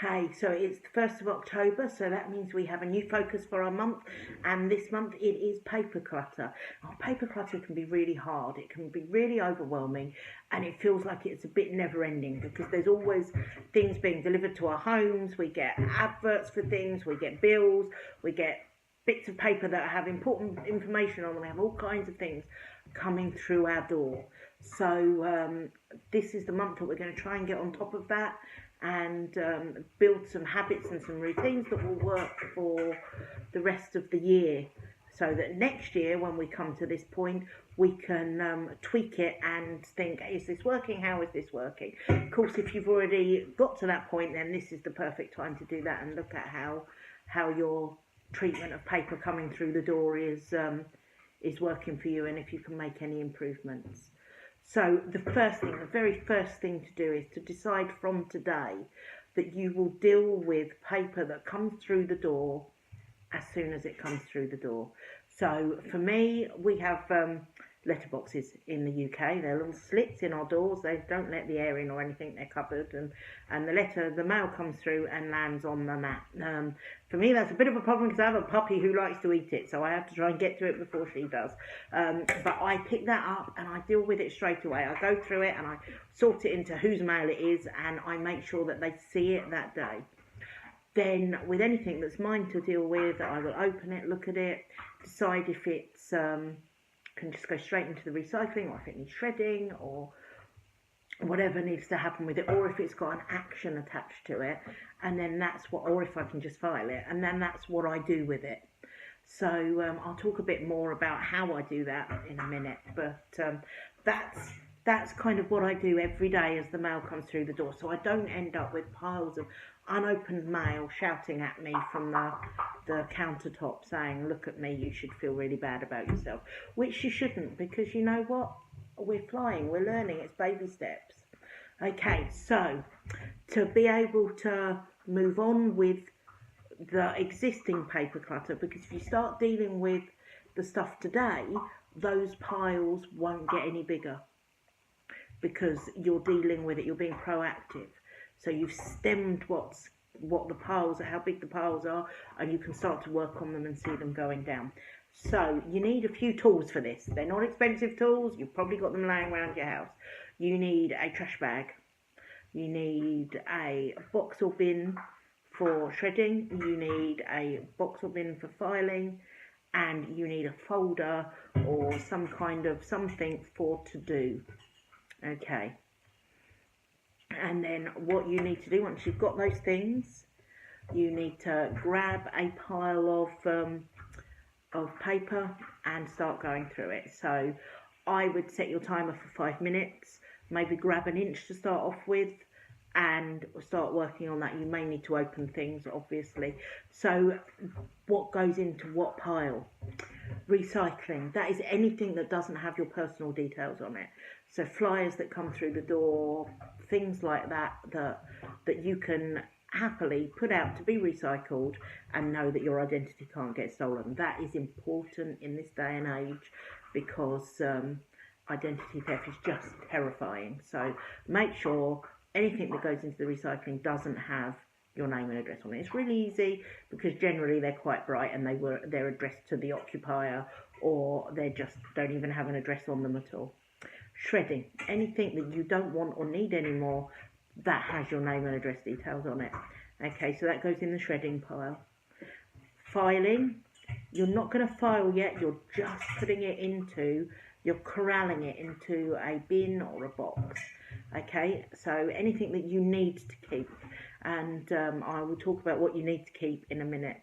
Hey, so it's the 1st of October, so that means we have a new focus for our month, and this month it is paper clutter. Now, paper clutter can be really hard, it can be really overwhelming, and it feels like it's a bit never ending because there's always things being delivered to our homes, we get adverts for things, we get bills, we get bits of paper that have important information on them, we have all kinds of things coming through our door. So this is the month that we're going to try and get on top of that and build some habits and some routines that will work for the rest of the year, so that next year when we come to this point we can tweak it and think, is this working, how is this working? Of course, if you've already got to that point, then this is the perfect time to do that and look at how your treatment of paper coming through the door is working for you, and if you can make any improvements. So the very first thing to do is to decide from today that you will deal with paper that comes through the door as soon as it comes through the door. So for me, we have letterboxes in the UK. They're little slits in our doors. They don't let the air in or anything. They're covered, and the mail comes through and lands on the mat. For me, that's a bit of a problem because I have a puppy who likes to eat it, so I have to try and get to it before she does. But I pick that up and I deal with it straight away. I go through it and I sort it into whose mail it is, and I make sure that they see it that day. Then with anything that's mine to deal with, I will open it, look at it, decide if it's can just go straight into the recycling, or if it needs shredding, or whatever needs to happen with it, or if it's got an action attached to it, and then or if I can just file it, and then that's what I do with it. So I'll talk a bit more about how I do that in a minute, but that's kind of what I do every day as the mail comes through the door, so I don't end up with piles of unopened mail shouting at me from the countertop saying, look at me, you should feel really bad about yourself, which you shouldn't, because you know what, we're flying, we're learning, it's baby steps. Okay, so to be able to move on with the existing paper clutter, because if you start dealing with the stuff today, those piles won't get any bigger because you're dealing with it, you're being proactive. So you've stemmed what the piles are, how big the piles are, and you can start to work on them and see them going down. So you need a few tools for this. They're not expensive tools. You've probably got them laying around your house. You need a trash bag. You need a box or bin for shredding. You need a box or bin for filing. And you need a folder or some kind of something for to do. Okay. And then what you need to do once you've got those things, you need to grab a pile of paper and start going through it. So I would set your timer for 5 minutes, maybe grab an inch to start off with and start working on that. You may need to open things, obviously. So what goes into what pile? Recycling, that is anything that doesn't have your personal details on it. So flyers that come through the door, things like that you can happily put out to be recycled and know that your identity can't get stolen. That is important in this day and age because identity theft is just terrifying. So make sure anything that goes into the recycling doesn't have your name and address on it. It's really easy because generally they're quite bright and they're addressed to the occupier, or they just don't even have an address on them at all. Shredding, anything that you don't want or need anymore that has your name and address details on it. Okay, so that goes in the shredding pile. Filing, you're not going to file yet, you're just you're corralling it into a bin or a box. Okay, so anything that you need to keep, and I will talk about what you need to keep in a minute.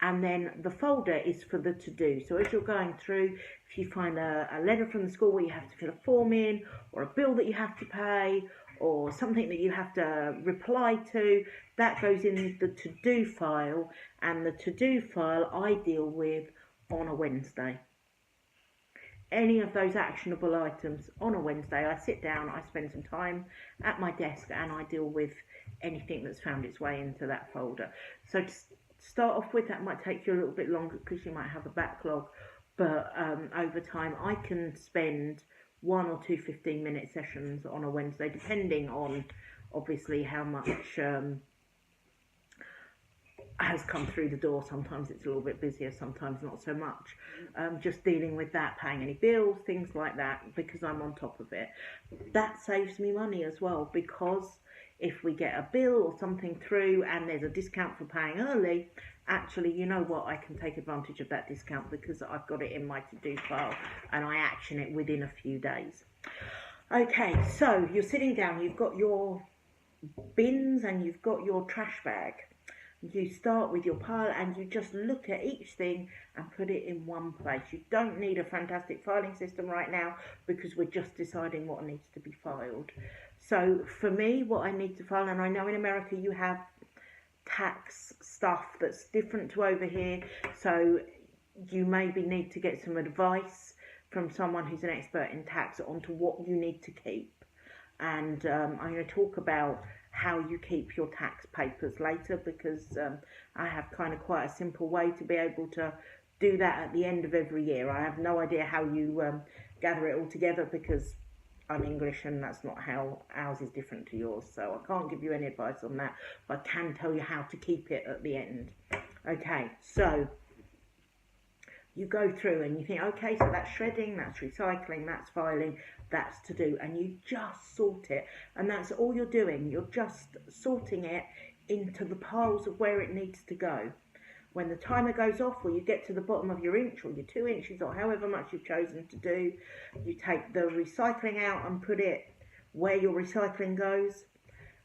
And then the folder is for the to-do. So as you're going through, if you find a letter from the school where you have to fill a form in, or a bill that you have to pay, or something that you have to reply to, that goes in the to-do file, and the to-do file I deal with on a Wednesday. Any of those actionable items on a Wednesday, I sit down, I spend some time at my desk, and I deal with anything that's found its way into that folder. So to start off with, that might take you a little bit longer because you might have a backlog, but over time I can spend 1 or 2 15-minute sessions on a Wednesday, depending on obviously how much has come through the door. Sometimes it's a little bit busier, sometimes not so much. Just dealing with that, paying any bills, things like that, because I'm on top of it. That saves me money as well, because if we get a bill or something through and there's a discount for paying early, actually, you know what, I can take advantage of that discount because I've got it in my to-do file and I action it within a few days. Okay, so you're sitting down, you've got your bins and you've got your trash bag. You start with your pile and you just look at each thing and put it in one place. You don't need a fantastic filing system right now because we're just deciding what needs to be filed. So for me, what I need to file, and I know in America you have tax stuff that's different to over here, so you maybe need to get some advice from someone who's an expert in tax onto what you need to keep. And I'm going to talk about how you keep your tax papers later, because I have kind of quite a simple way to be able to do that at the end of every year. I have no idea how you gather it all together because I'm English and that's not how ours is different to yours, so I can't give you any advice on that, but I can tell you how to keep it at the end. Okay, so you go through and you think, okay, so that's shredding, that's recycling, that's filing, that's to do, and you just sort it, and that's all you're doing. You're just sorting it into the piles of where it needs to go. When the timer goes off, or you get to the bottom of your inch or your 2 inches or however much you've chosen to do, you take the recycling out and put it where your recycling goes.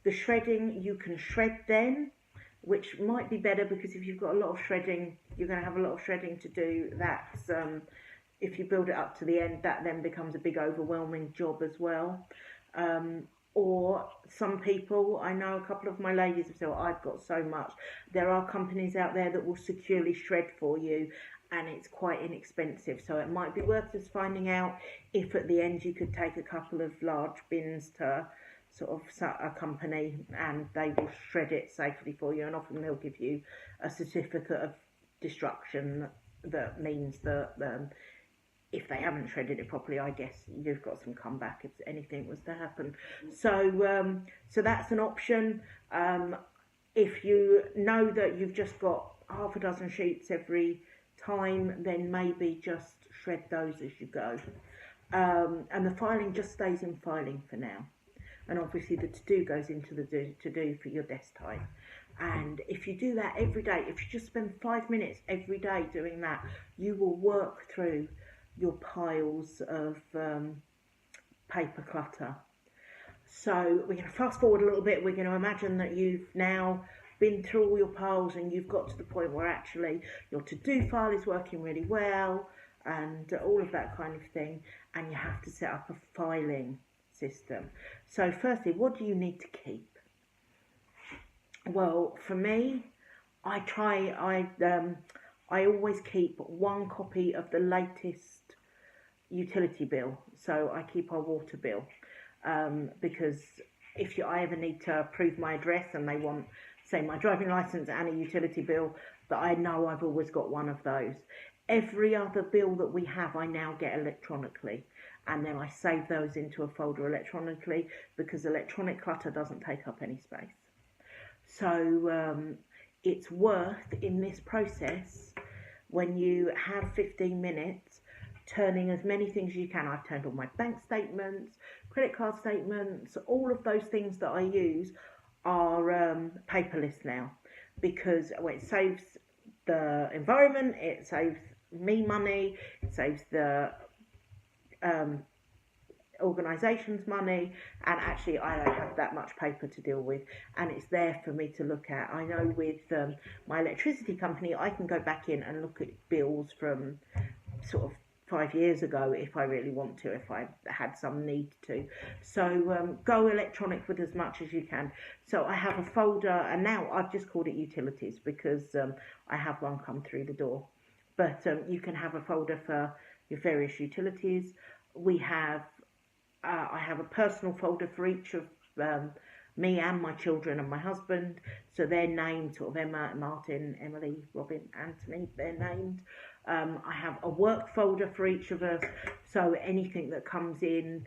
The shredding, you can shred then, which might be better because if you've got a lot of shredding, you're going to have a lot of shredding to do. That's if you build it up to the end, that then becomes a big overwhelming job as well. Or some people, I know a couple of my ladies have said, well, I've got so much. There are companies out there that will securely shred for you, and it's quite inexpensive. So it might be worth just finding out if at the end you could take a couple of large bins to sort of a company and they will shred it safely for you, and often they'll give you a certificate of destruction that means that if they haven't shredded it properly, I guess you've got some comeback if anything was to happen. So so that's an option. If you know that you've just got half a dozen sheets every time, then maybe just shred those as you go. And the filing just stays in filing for now. And obviously the to-do goes into the to-do for your desk time. And if you do that every day, if you just spend 5 minutes every day doing that, you will work through your piles of paper clutter. So we're going to fast forward a little bit. We're going to imagine that you've now been through all your piles and you've got to the point where actually your to-do file is working really well and all of that kind of thing, and you have to set up a filing system. So firstly, what do you need to keep? Well, for me, I always keep one copy of the latest utility bill. So I keep our water bill because if I ever need to prove my address and they want, say, my driving license and a utility bill, that I know I've always got one of those. Every other bill that we have, I now get electronically, and then I save those into a folder electronically because electronic clutter doesn't take up any space. So it's worth in this process, when you have 15 minutes, turning as many things as you can. I've turned all my bank statements, credit card statements, all of those things that I use are paperless now, because it saves the environment, it saves me money, it saves the organisation's money, and actually I don't have that much paper to deal with, and it's there for me to look at. I know with my electricity company, I can go back in and look at bills from sort of 5 years ago if I really want to, if I had some need to. So go electronic with as much as you can. So I have a folder, and now I've just called it utilities because I have one come through the door. But you can have a folder for your various utilities. We have I have a personal folder for each of me and my children and my husband, so they're named sort of Emma, Martin, Emily, Robin, Anthony, they're named. I have a work folder for each of us, so anything that comes in,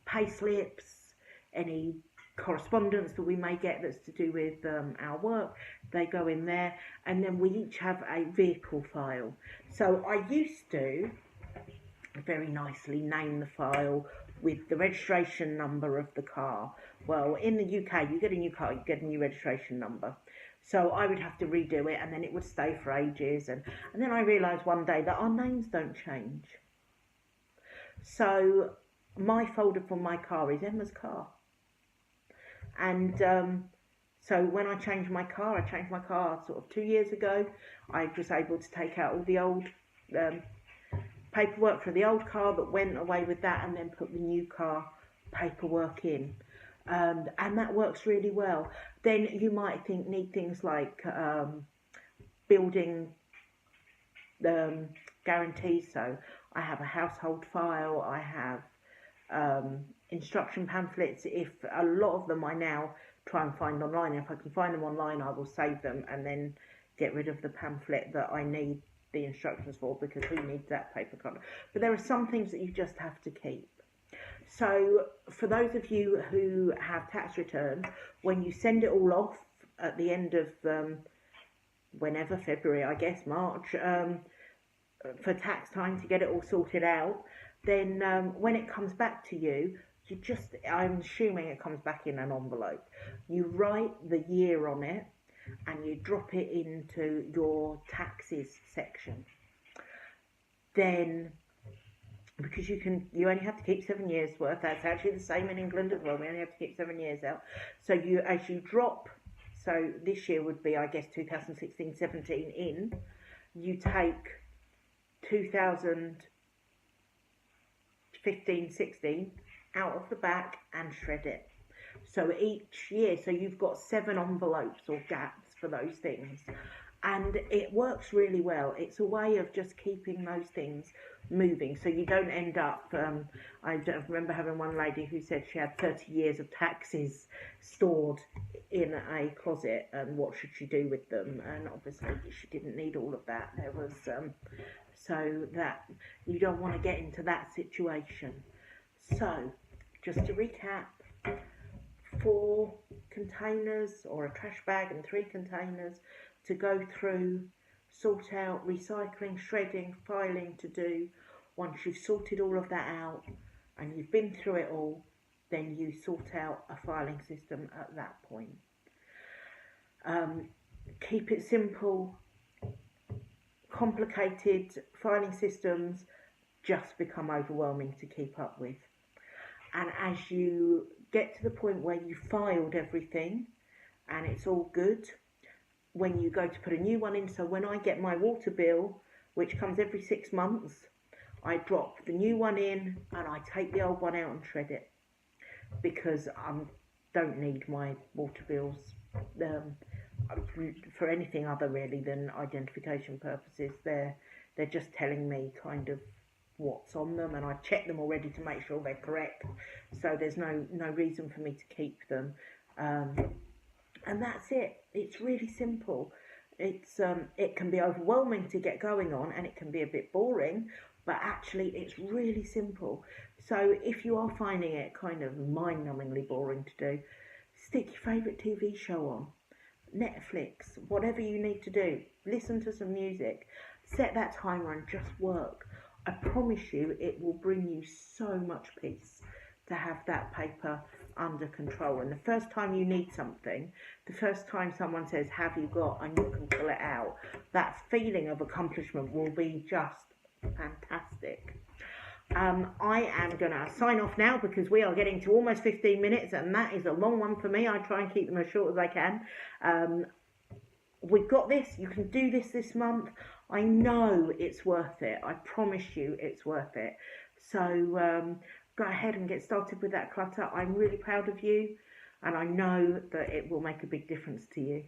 pay slips, any correspondence that we may get that's to do with our work, they go in there, and then we each have a vehicle file. So I used to very nicely name the file with the registration number of the car. Well, in the UK, you get a new car, you get a new registration number. So I would have to redo it, and then it would stay for ages. And then I realised one day that our names don't change. So my folder for my car is Emma's car. And so when I changed my car sort of 2 years ago. I was able to take out all the old paperwork for the old car that went away with that, and then put the new car paperwork in. And that works really well. Then you might need things like building guarantees. So I have a household file, I have instruction pamphlets. If a lot of them I now try and find online. If I can find them online, I will save them and then get rid of the pamphlet that I need the instructions for, because who needs that paper copy? But there are some things that you just have to keep. So for those of you who have tax returns, when you send it all off at the end of whenever, February, I guess, March, for tax time to get it all sorted out, then when it comes back to you, I'm assuming it comes back in an envelope. You write the year on it and you drop it into your taxes section. Then, because you only have to keep 7 years worth. That's actually the same in England as well. We only have to keep 7 years out. So as you drop, so this year would be, I guess, 2016-17 in, you take 2015-16 out of the back and shred it. So each year, so you've got 7 envelopes or gaps for those things. And it works really well. It's a way of just keeping those things moving, so you don't end up, I remember having one lady who said she had 30 years of taxes stored in a closet, and what should she do with them? And obviously she didn't need all of that. There was so that you don't want to get into that situation. So just to recap, 4 containers or a trash bag and 3 containers to go through, sort out, recycling, shredding, filing to do. Once you've sorted all of that out and you've been through it all, then you sort out a filing system at that point. Keep it simple. Complicated filing systems just become overwhelming to keep up with. And as you get to the point where you filed everything and it's all good, when you go to put a new one in, so when I get my water bill, which comes every 6 months, I drop the new one in and I take the old one out and shred it, because I don't need my water bills for anything other really than identification purposes. They're just telling me kind of what's on them, and I've checked them already to make sure they're correct, so there's no reason for me to keep them. And that's it. It's really simple. It's it can be overwhelming to get going on, and it can be a bit boring, but actually it's really simple. So if you are finding it kind of mind-numbingly boring to do, stick your favourite TV show on, Netflix, whatever you need to do. Listen to some music, set that timer and just work. I promise you it will bring you so much peace to have that paper under control. And the first time you need something, the first time someone says, have you got, and you can pull it out, that feeling of accomplishment will be just fantastic. I am going to sign off now because we are getting to almost 15 minutes and that is a long one for me. I try and keep them as short as I can. We've got this. You can do this month. I know it's worth it. I promise you it's worth it. So go ahead and get started with that clutter. I'm really proud of you, and I know that it will make a big difference to you.